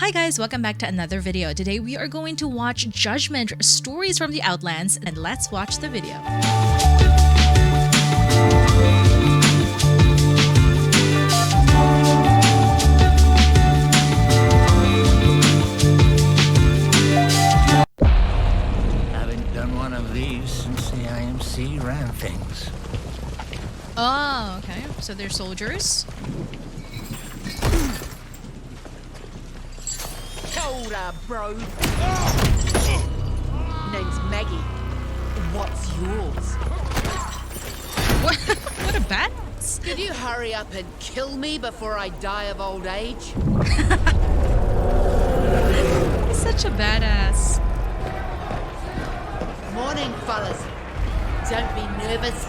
Hi guys, welcome back to another video. Today we are going to watch Judgment Stories from the Outlands, and let's watch the video. Haven't done one of these since the IMC ran things. Oh, okay. So they're soldiers. Hold up, bro. Name's Maggie. What's yours? What a badass. Could you hurry up and kill me before I die of old age? He's such a badass. Morning, fellas. Don't be nervous.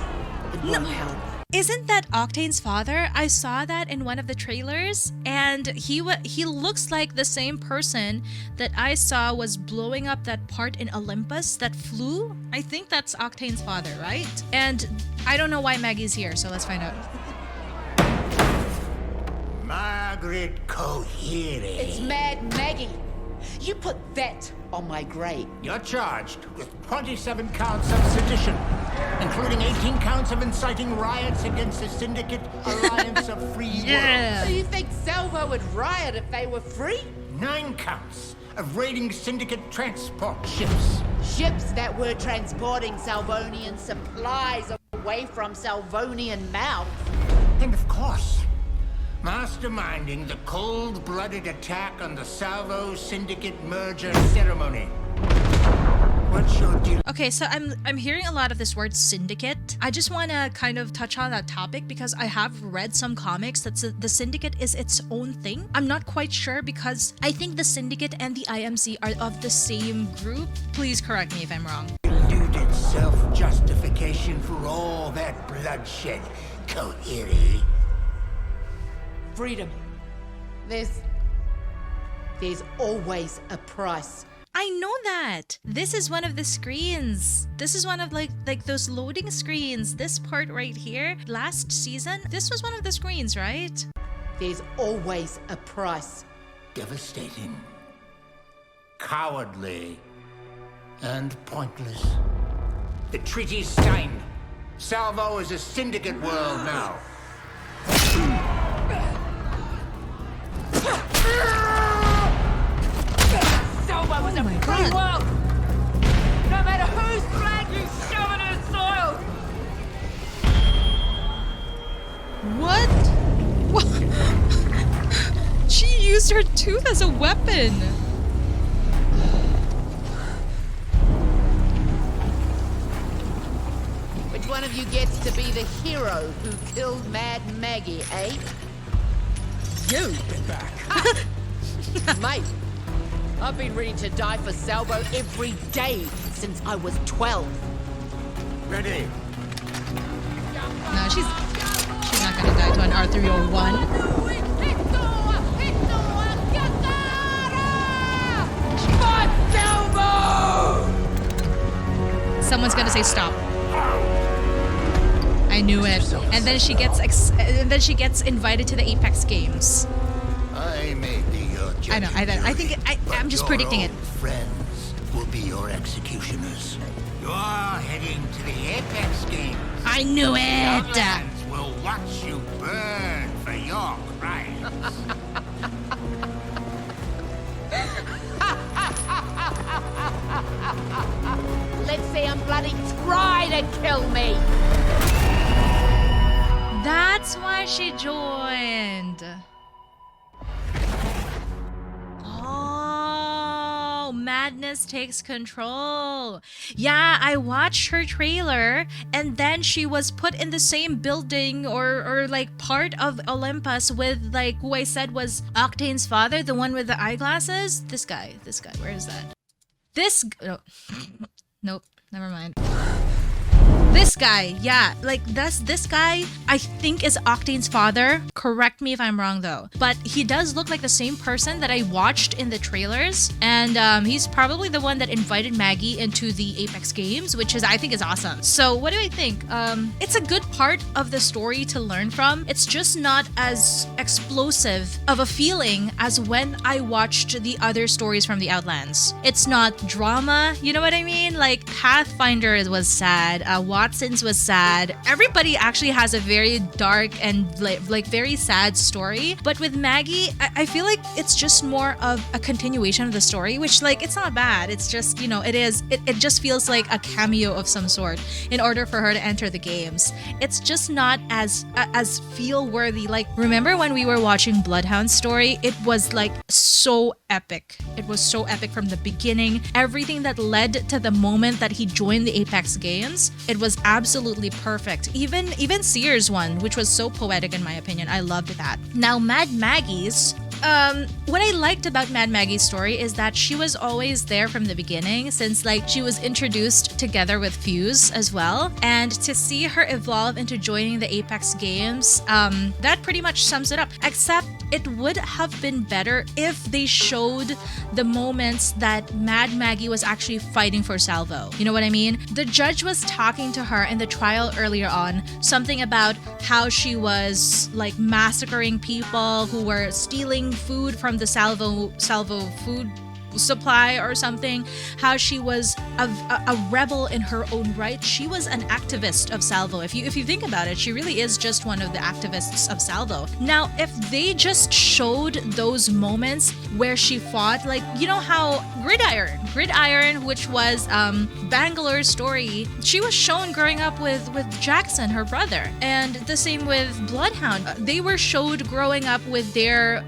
It won't help. Isn't that Octane's father? I saw that in one of the trailers, and he looks like the same person that I saw was blowing up that part in Olympus that flew. I think that's Octane's father, right? And I don't know why Maggie's here, so let's find out. Margaret Cohere. It's Mad Maggie. You put that on my grave. You're charged with 27 counts of sedition, including 18 counts of inciting riots against the Syndicate Alliance of Free Yeah. So you think Salvo would riot if they were free? Worlds. 9 counts of raiding Syndicate transport ships. Ships that were transporting Salvonian supplies away from Salvonian mouths. And of course, masterminding the cold-blooded attack on the Salvo Syndicate merger ceremony. What's your deal? Okay, so I'm hearing a lot of this word syndicate. I just want to kind of touch on that topic because I have read some comics that the syndicate is its own thing. I'm not quite sure because I think the syndicate and the IMC are of the same group. Please correct me if I'm wrong. Deluded self-justification for all that bloodshed, Cohere. Freedom. There's always a price. I know that. This is one of the screens. This is one of like those loading screens. This part right here, last season, this was one of the screens, right? There's always a price. Devastating, cowardly, and pointless. The treaty's signed. Salvo is a syndicate world now. Salvo was a my free God. world. No matter whose flag you shove in her soil. What? What? She used her tooth as a weapon. Which one of you gets to be the hero who killed Mad Maggie, eh? You. Get back. Mate, I've been ready to die for Salvo every day since I was 12. Ready. No, she's not gonna die to an R301. Someone's gonna say stop. I knew it. And then she gets invited to the Apex Games. I may be your judge. I know. I think I'm just predicting it. Friends will be your executioners. You're heading to the Apex Games. I knew The it. Outlands will watch you burn for your crimes. Let's see him bloody try to kill me. That's why she joined. Oh, madness takes control. Yeah, I watched her trailer and then she was put in the same building or like part of Olympus with like who I said was Octane's father, the one with the eyeglasses. This guy, where is that? Oh. Nope, never mind. This guy, yeah, like this guy I think is Octane's father. Correct me if I'm wrong though, but he does look like the same person that I watched in the trailers, and he's probably the one that invited Maggie into the Apex games, which I think is awesome. So what do I think? It's a good part of the story to learn from. It's just not as explosive of a feeling as when I watched the other stories from the Outlands. It's not drama, you know what I mean? Like Pathfinder was sad, Watson's was sad. Everybody actually has a very dark and like very sad story. But with Maggie, I feel like it's just more of a continuation of the story, which like it's not bad. It's just, you know, it just feels like a cameo of some sort in order for her to enter the games. It's just not as feel worthy. Like, remember when we were watching Bloodhound's story? It was like so epic. It was so epic from the beginning. Everything that led to the moment that he joined the Apex games, it was absolutely perfect. Even Sears one, which was so poetic in my opinion. I loved that. Now Mad Maggie's, what I liked about Mad Maggie's story is that she was always there from the beginning, since like she was introduced together with Fuse as well. And to see her evolve into joining the Apex games, that pretty much sums it up. Except it would have been better if they showed the moments that Mad Maggie was actually fighting for Salvo. You know what I mean? The judge was talking to her in the trial earlier on, something about how she was like massacring people who were stealing food from the Salvo food supply or something, how she was a rebel in her own right. She was an activist of Salvo. If you think about it, she really is just one of the activists of Salvo. Now, if they just showed those moments where she fought, like, you know how Gridiron, which was Bangalore's story, she was shown growing up with Jackson, her brother, and the same with Bloodhound. They were showed growing up with their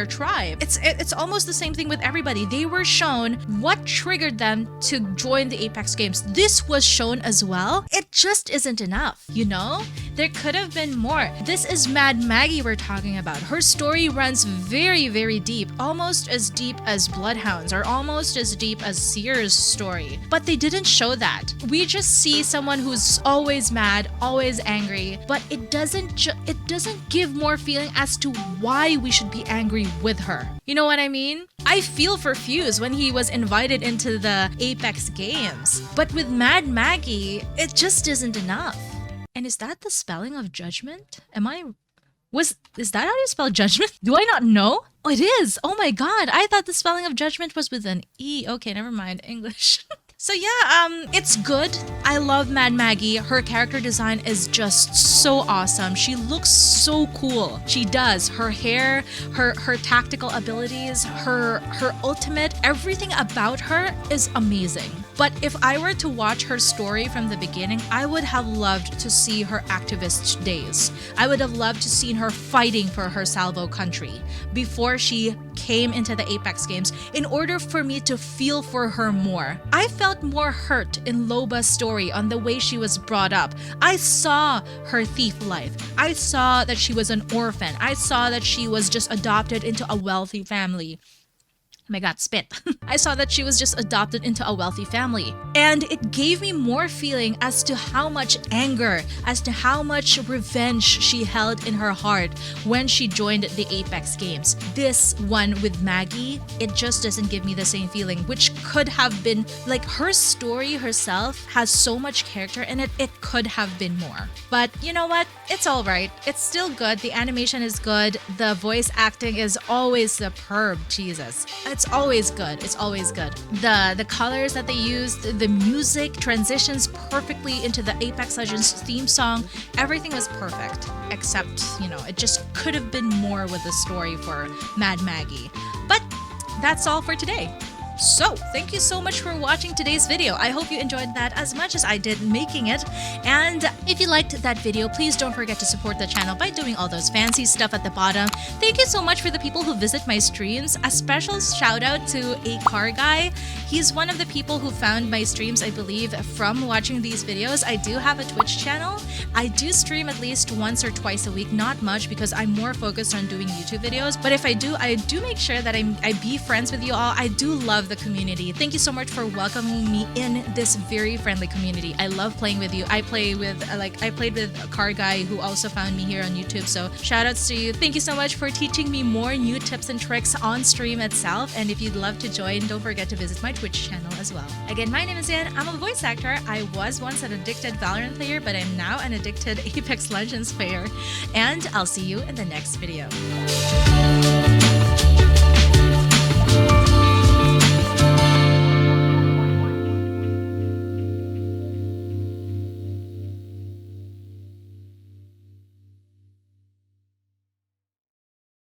tribe. It's almost the same thing with everybody. They were shown what triggered them to join the Apex games. This was shown as well. It just isn't enough, you know? There could have been more. This is Mad Maggie we're talking about. Her story runs very, very deep, almost as deep as Bloodhound's, or almost as deep as Sears' story. But they didn't show that. We just see someone who's always mad, always angry, but it doesn't give more feeling as to why we should be angry with her. You know what I mean? I feel for Fuse when he was invited into the Apex games. But with Mad Maggie, it just isn't enough. And is that the spelling of judgment? Is that how you spell judgment? Do I not know? Oh, it is. Oh my god. I thought the spelling of judgment was with an E. Okay, never mind. English. So yeah, it's good. I love Mad Maggie. Her character design is just so awesome. She looks so cool. She does. Her hair, her tactical abilities, her ultimate, everything about her is amazing. But if I were to watch her story from the beginning, I would have loved to see her activist days. I would have loved to see her fighting for her Salvo country before she came into the Apex games, in order for me to feel for her more. I felt more hurt in Loba's story on the way she was brought up. I saw her thief life. I saw that she was an orphan. I saw that she was just adopted into a wealthy family. Oh my god, spit. I saw that she was just adopted into a wealthy family. And it gave me more feeling as to how much anger, as to how much revenge she held in her heart when she joined the Apex games. This one with Maggie, it just doesn't give me the same feeling, which could have been, like, her story herself has so much character in it, it could have been more. But you know what? It's alright. It's still good. The animation is good. The voice acting is always superb. Jesus. It's always good. It's always good. The colors that they used, the music transitions perfectly into the Apex Legends theme song. Everything was perfect, except, you know, it just could have been more with the story for Mad Maggie. But that's all for today. So, thank you so much for watching today's video. I hope you enjoyed that as much as I did making it. And If you liked that video, please don't forget to support the channel by doing all those fancy stuff at the bottom. Thank you so much for the people who visit my streams. A special shout out to a car guy. He's one of the people who found my streams, I believe, from watching these videos. I do have a Twitch channel. I do stream at least once or twice a week, not much because I'm more focused on doing YouTube videos. But if I do make sure that I be friends with you all. I do love the community. Thank you so much for welcoming me in this very friendly community. I love playing with you. I played with a car guy who also found me here on YouTube. So shout outs to you. Thank you so much for teaching me more new tips and tricks on stream itself. And if you'd love to join, don't forget to visit my Twitch channel as well. Again, my name is Yan. I'm a voice actor. I was once an addicted Valorant player, but I'm now an addicted Apex Legends player. And I'll see you in the next video.